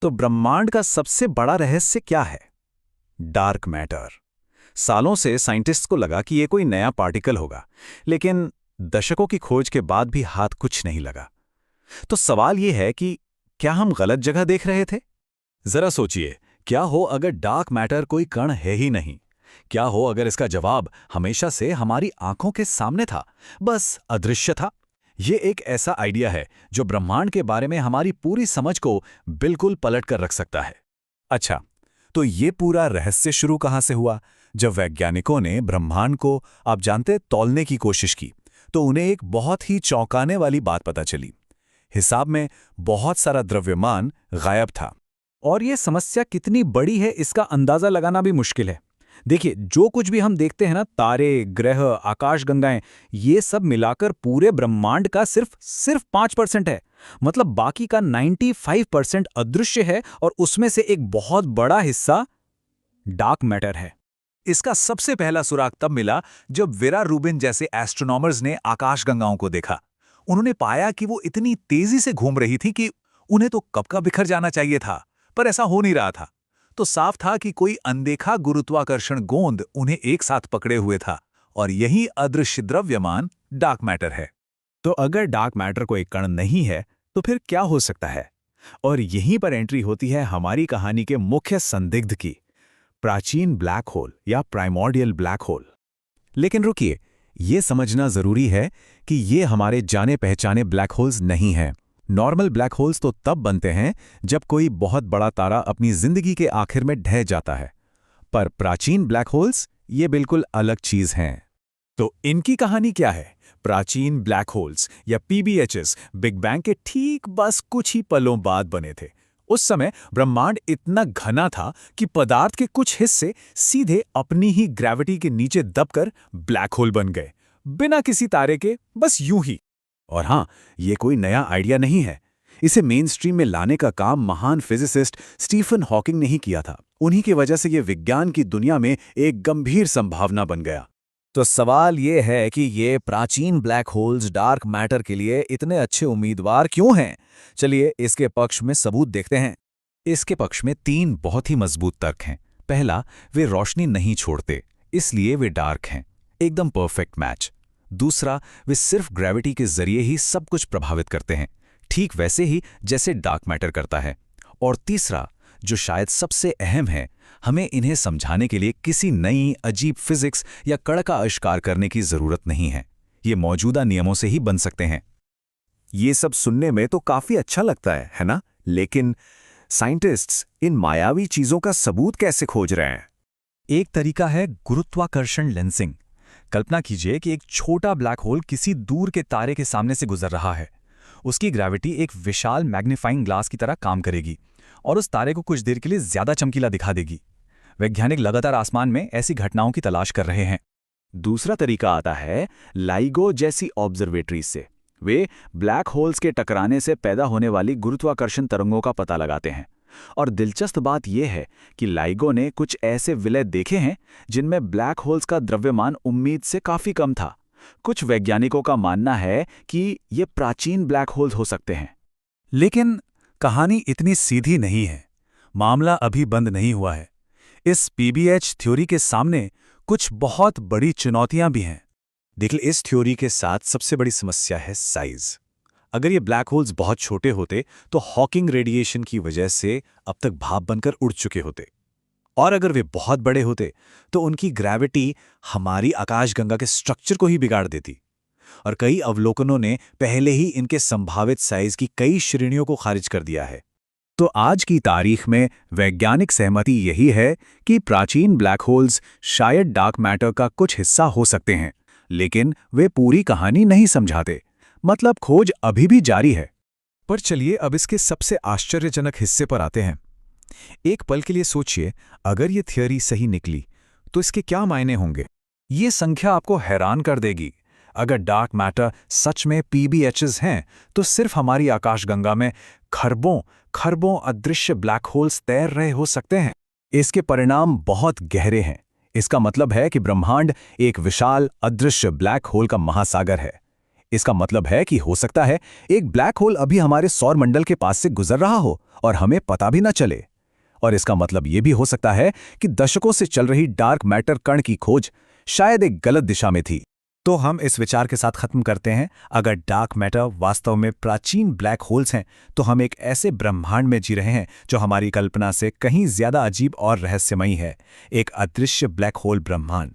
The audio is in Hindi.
तो ब्रह्मांड का सबसे बड़ा रहस्य क्या है? Dark matter. सालों से साइंटिस्ट्स को लगा कि ये कोई नया पार्टिकल होगा, लेकिन दशकों की खोज के बाद भी हाथ कुछ नहीं लगा। तो सवाल ये है कि क्या हम गलत जगह देख रहे थे? जरा सोचिए, क्या हो अगर डार्क मैटर कोई कण है ही नहीं? क्या हो अगर इसका जवाब हमेशा से हमारी आंखों के सामने था, बस अदृश्य था? ये एक ऐसा आइडिया है जो ब्रह्मांड के बारे में हमारी पूरी समझ को बिल्कुल पलट कर रख सकता है। अच्छा, तो ये पूरा रहस्य शुरू कहाँ से हुआ? जब वैज्ञानिकों ने ब्रह्मांड को, आप जानते, तौलने की कोशिश की, तो उन्हें एक बहुत ही चौंकाने वाली बात पता चली। हिसाब में बहुत सारा द्रव्यमान गायब था। और ये समस्या कितनी बड़ी है इसका अंदाजा लगाना भी मुश्किल है। देखिए, जो कुछ भी हम देखते हैं ना, तारे, ग्रह, आकाशगंगाएं, ये सब मिलाकर पूरे ब्रह्मांड का सिर्फ 5% है। मतलब बाकी का 95% अदृश्य है, और उसमें से एक बहुत बड़ा हिस्सा डार्क मैटर है। इसका सबसे पहला सुराग तब मिला जब वेरा रूबिन जैसे एस्ट्रोनॉमर्स ने आकाशगंगाओं को देखा। उन्होंने पाया कि वो इतनी तेजी से घूम रही थी कि उन्हें तो कब का बिखर जाना चाहिए था, पर ऐसा हो नहीं रहा था। तो साफ था कि कोई अनदेखा गुरुत्वाकर्षण गोंद उन्हें एक साथ पकड़े हुए था, और यही अदृश्य द्रव्यमान डार्क मैटर है। तो अगर डार्क मैटर कोई कण नहीं है, तो फिर क्या हो सकता है? और यहीं पर एंट्री होती है हमारी कहानी के मुख्य संदिग्ध की, प्राचीन ब्लैक होल या प्राइमोर्डियल ब्लैक होल। लेकिन रुकिए, ये समझना जरूरी है कि ये हमारे जाने पहचाने ब्लैक होल्स नहीं हैं। नॉर्मल ब्लैक होल्स तो तब बनते हैं जब कोई बहुत बड़ा तारा अपनी जिंदगी के आखिर में ढह जाता है, पर प्राचीन ब्लैक होल्स ये बिल्कुल अलग चीज हैं। तो इनकी कहानी क्या है? प्राचीन ब्लैक होल्स या पीबीएचएस बिग बैंग के ठीक बस कुछ ही पलों बाद बने थे। उस समय ब्रह्मांड इतना घना था कि पदार्थ के कुछ हिस्से सीधे अपनी ही ग्रेविटी के नीचे दबकर ब्लैक होल बन गए, बिना किसी तारे के, बस यूं ही। और हाँ, ये कोई नया आइडिया नहीं है। इसे मेन स्ट्रीम में लाने का काम महान फिजिसिस्ट स्टीफन हॉकिंग ने ही किया था। उन्हीं की वजह से ये विज्ञान की दुनिया में एक गंभीर संभावना बन गया। तो सवाल ये है कि ये प्राचीन ब्लैक होल्स डार्क मैटर के लिए इतने अच्छे उम्मीदवार क्यों हैं? चलिए इसके पक्ष में सबूत देखते हैं। इसके पक्ष में 3 बहुत ही मजबूत तर्क हैं। पहला, वे रोशनी नहीं छोड़ते, इसलिए वे डार्क हैं, एकदम परफेक्ट मैच। दूसरा, वे सिर्फ ग्रेविटी के जरिए ही सब कुछ प्रभावित करते हैं, ठीक वैसे ही जैसे डार्क मैटर करता है। और तीसरा, जो शायद सबसे अहम है, हमें इन्हें समझाने के लिए किसी नई अजीब फिजिक्स या कण का आविष्कार करने की जरूरत नहीं है। ये मौजूदा नियमों से ही बन सकते हैं। ये सब सुनने में तो काफी अच्छा लगता है ना? लेकिन साइंटिस्ट्स इन मायावी चीजों का सबूत कैसे खोज रहे हैं? एक तरीका है गुरुत्वाकर्षण लेंसिंग। कल्पना कीजिए कि एक छोटा ब्लैक होल किसी दूर के तारे के सामने से गुजर रहा है। उसकी ग्रेविटी एक विशाल मैग्नीफाइंग ग्लास की तरह काम करेगी और उस तारे को कुछ देर के लिए ज्यादा चमकीला दिखा देगी। वैज्ञानिक लगातार आसमान में ऐसी घटनाओं की तलाश कर रहे हैं। दूसरा तरीका आता है लाइगो जैसी ऑब्जर्वेटरीज से। वे ब्लैक होल्स के टकराने से पैदा होने वाली गुरुत्वाकर्षण तरंगों का पता लगाते हैं। और दिलचस्प बात यह है कि लाइगो ने कुछ ऐसे विलय देखे हैं जिनमें ब्लैक होल्स का द्रव्यमान उम्मीद से काफी कम था। कुछ वैज्ञानिकों का मानना है कि ये प्राचीन ब्लैक होल्स हो सकते हैं। लेकिन कहानी इतनी सीधी नहीं है। मामला अभी बंद नहीं हुआ है। इस पीबीएच थ्योरी के सामने कुछ बहुत बड़ी चुनौतियां भी हैं। देखिए, इस थ्योरी के साथ सबसे बड़ी समस्या है साइज। अगर ये ब्लैक होल्स बहुत छोटे होते तो हॉकिंग रेडिएशन की वजह से अब तक भाप बनकर उड़ चुके होते, और अगर वे बहुत बड़े होते तो उनकी ग्रेविटी हमारी आकाशगंगा के स्ट्रक्चर को ही बिगाड़ देती। और कई अवलोकनों ने पहले ही इनके संभावित साइज की कई श्रेणियों को खारिज कर दिया है। तो आज की तारीख में वैज्ञानिक सहमति यही है कि प्राचीन ब्लैक होल्स शायद डार्क मैटर का कुछ हिस्सा हो सकते हैं, लेकिन वे पूरी कहानी नहीं समझाते। मतलब खोज अभी भी जारी है। पर चलिए अब इसके सबसे आश्चर्यजनक हिस्से पर आते हैं। एक पल के लिए सोचिए, अगर ये थियरी सही निकली तो इसके क्या मायने होंगे? ये संख्या आपको हैरान कर देगी। अगर डार्क मैटर सच में पीबीएचएस हैं, तो सिर्फ हमारी आकाशगंगा में खरबों अदृश्य ब्लैक होल्स तैर रहे हो सकते हैं। इसके परिणाम बहुत गहरे हैं। इसका मतलब है कि ब्रह्मांड एक विशाल अदृश्य ब्लैक होल का महासागर है। इसका मतलब है कि हो सकता है एक ब्लैक होल अभी हमारे सौर मंडल के पास से गुजर रहा हो और हमें पता भी न चले। और इसका मतलब ये भी हो सकता है कि दशकों से चल रही डार्क मैटर कण की खोज शायद एक गलत दिशा में थी। तो हम इस विचार के साथ खत्म करते हैं, अगर डार्क मैटर वास्तव में प्राचीन ब्लैक होल्स हैं तो हम एक ऐसे ब्रह्मांड में जी रहे हैं जो हमारी कल्पना से कहीं ज्यादा अजीब और रहस्यमयी है, एक अदृश्य ब्लैक होल ब्रह्मांड।